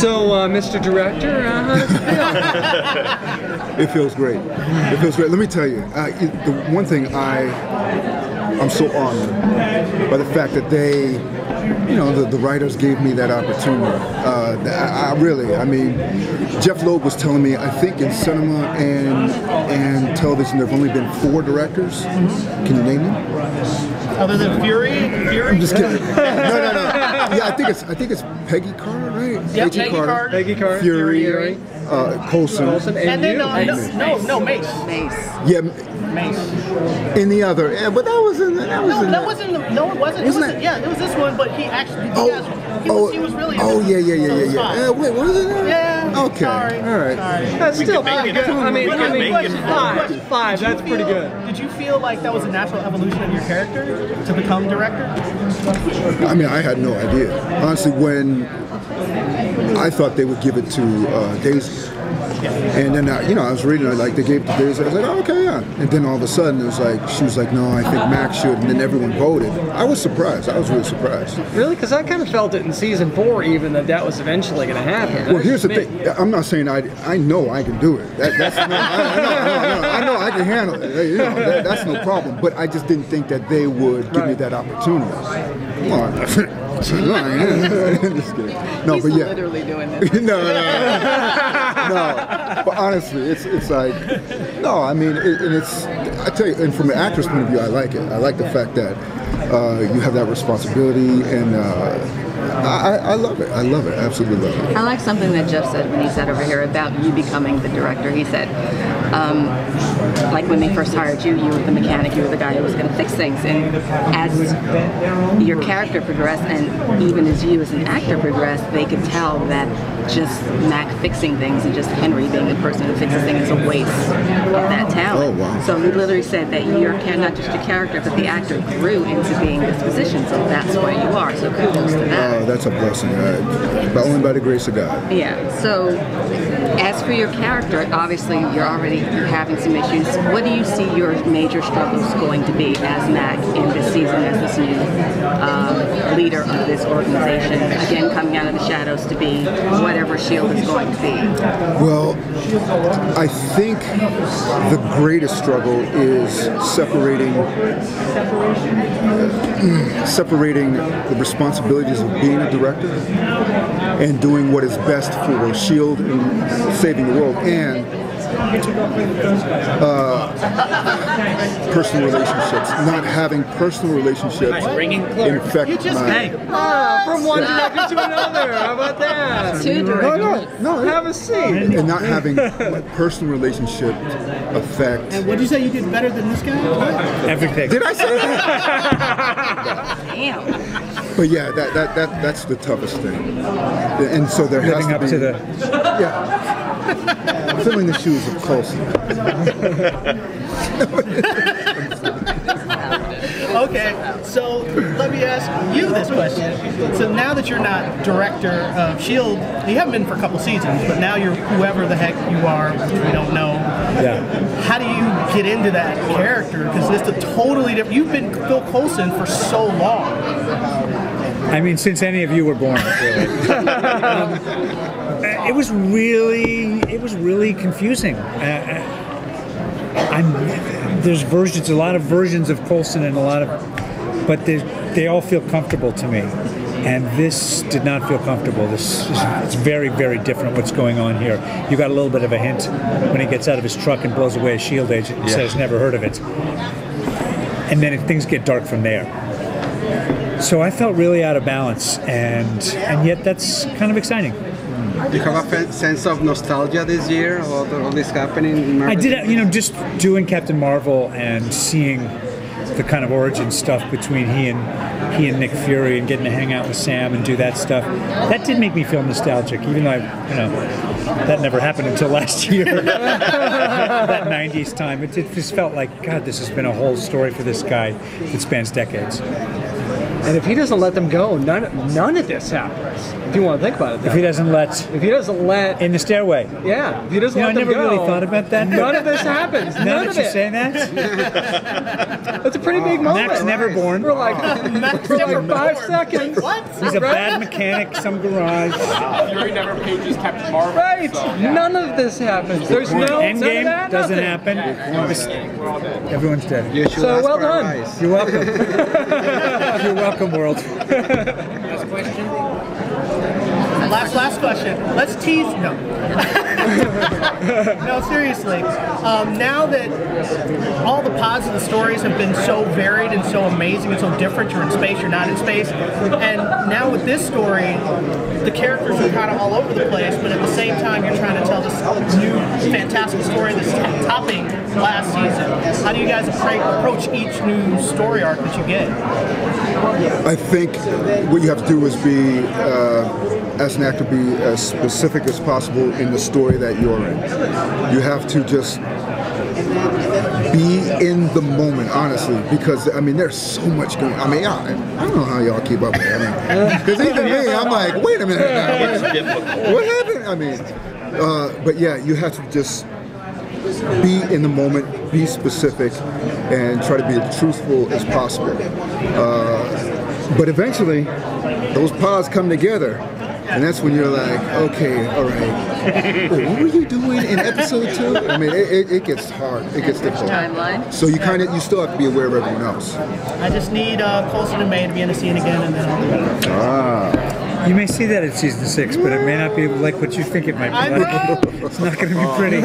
So, Mr. Director, how does it feel? It feels great. It feels great. Let me tell you, the one thing I'm so honored by the fact that they, the writers gave me that opportunity. I mean, Jeff Loeb was telling me, I think in cinema and television there have only been 4 directors. Can you name them? Other than Fury? I'm just kidding. No. Yeah, I think it's Peggy Carter, right? Yep, Peggy Carter. Fury. Coulson. And then Mace. Yeah, Mace. in the other, but that wasn't. No, it wasn't. It was this one, but he actually. He was really. Yeah. Wait, was it? Yeah. Okay. Sorry. All right. That's still pretty good. I mean, 5. That's pretty good. Did you feel like that was a natural evolution of your character to become director? I mean, I had no idea. Honestly, when I thought they would give it to Daisy. And then, I was reading, like, they gave it to Daisy. I was like, oh, okay, yeah. And then all of a sudden, it was like, she was like, no, I think Max should. And then everyone voted. I was surprised. I was really surprised. Really? Because I kind of felt it in season 4 even that was eventually going to happen. Well, here's the thing. I'm not saying I know I can do it. That's not, I know I can handle it. That's no problem. But I just didn't think that they would give me that opportunity. Come on. Just kidding. No, He's but yeah. literally doing this. No. But honestly, it's like, no. I mean, I tell you, and from an actor's point of view, I like it. I like the fact that you have that responsibility, and I love it. I love it. Absolutely love it. I like something that Jeff said when he said over here about you becoming the director. He said, like when they first hired you, you were the mechanic, you were the guy who was going to fix things. And as your character progressed, and even as you as an actor progressed, they could tell that just Mac fixing things and just Henry being the person who fixes things is a waste of that talent. Oh, wow. So he literally said that you're not just a character, but the actor grew into being this position. So that's where you are. So kudos to that. Oh, that's a blessing. But only by the grace of God. Yeah. So as for your character, obviously you're having some issues. What do you see your major struggles going to be as Mac in this season, as this new leader of this organization? Again, coming out of the shadows to be whatever S.H.I.E.L.D. is going to be. Well, I think the greatest struggle is separating the responsibilities of being a director and doing what is best for S.H.I.E.L.D. and saving the world, and personal relationships. Not having personal relationships infect my... from one director to another. How about that? Two directors. No. Have a seat. And not having personal relationship affect... And what did you say you did better than this guy? Everything. Did I say that? Damn. But yeah, that's the toughest thing. And so there has Living to up be... to the... Yeah. Filling the shoes of Coulson. Okay, so let me ask you this question. So now that you're not director of S.H.I.E.L.D., you haven't been for a couple seasons, but now you're whoever the heck you are, which we don't know. Yeah. How do you get into that character? Because it's a totally different... You've been Phil Coulson for so long. I mean, since any of you were born, really. It was really confusing. There's a lot of versions of Coulson, and but they all feel comfortable to me. And this did not feel comfortable. It's very, very different what's going on here. You got a little bit of a hint when he gets out of his truck and blows away a S.H.I.E.L.D. agent and says, never heard of it. And then things get dark from there. So I felt really out of balance, and yet that's kind of exciting. Do you have a sense of nostalgia this year, about all this happening in Marvel? I did, just doing Captain Marvel and seeing the kind of origin stuff between he and Nick Fury, and getting to hang out with Sam and do that stuff. That did make me feel nostalgic, even though that never happened until last year. That 90s time. It just felt like, God, this has been a whole story for this guy that spans decades. And if he doesn't let them go, none of this happens. If you want to think about it. If he doesn't let If he doesn't let, in the stairway. yeah, if he doesn't You know, let I them never go, really thought about that. none of this happens. Now None that of you it. say that, That's a pretty big moment. Mac's never born. For like, for like 5 seconds. What? He's a Right? bad mechanic, some garage. Fury never pages Captain Marvel. Right. None of this happens. There's no none of Endgame that, doesn't nothing. happen. Everyone's dead. You should So, ask well for done. advice. You're welcome. You're welcome, world. Last question. Let's tease. No. No, seriously. Now that all the pods of the stories have been so varied and so amazing and so different, you're in space, you're not in space, and now with this story, the characters are kind of all over the place, but at the same time, you're trying to tell this new fantastic story that's topping last season. How do you guys approach each new story arc that you get? I think what you have to do is be, as an actor, be as specific as possible in the story that you're in. You have to just be in the moment, honestly, because I mean, there's so much going. I mean, I don't know how y'all keep up with it. I mean, because even me, I'm like, wait a minute now, what happened? I mean, but yeah, you have to just be in the moment, be specific, and try to be as truthful as possible. But eventually, those pods come together, and that's when you're like, okay, all right, well, what were you doing in episode 2? I mean, it gets hard, it gets difficult. Timeline. So you still have to be aware of everyone else. I just need Coulson and May to be in the scene again, and then I'll be better. Ah. You may see that in season 6, but it may not be like what you think it might be like. It's not going to be pretty.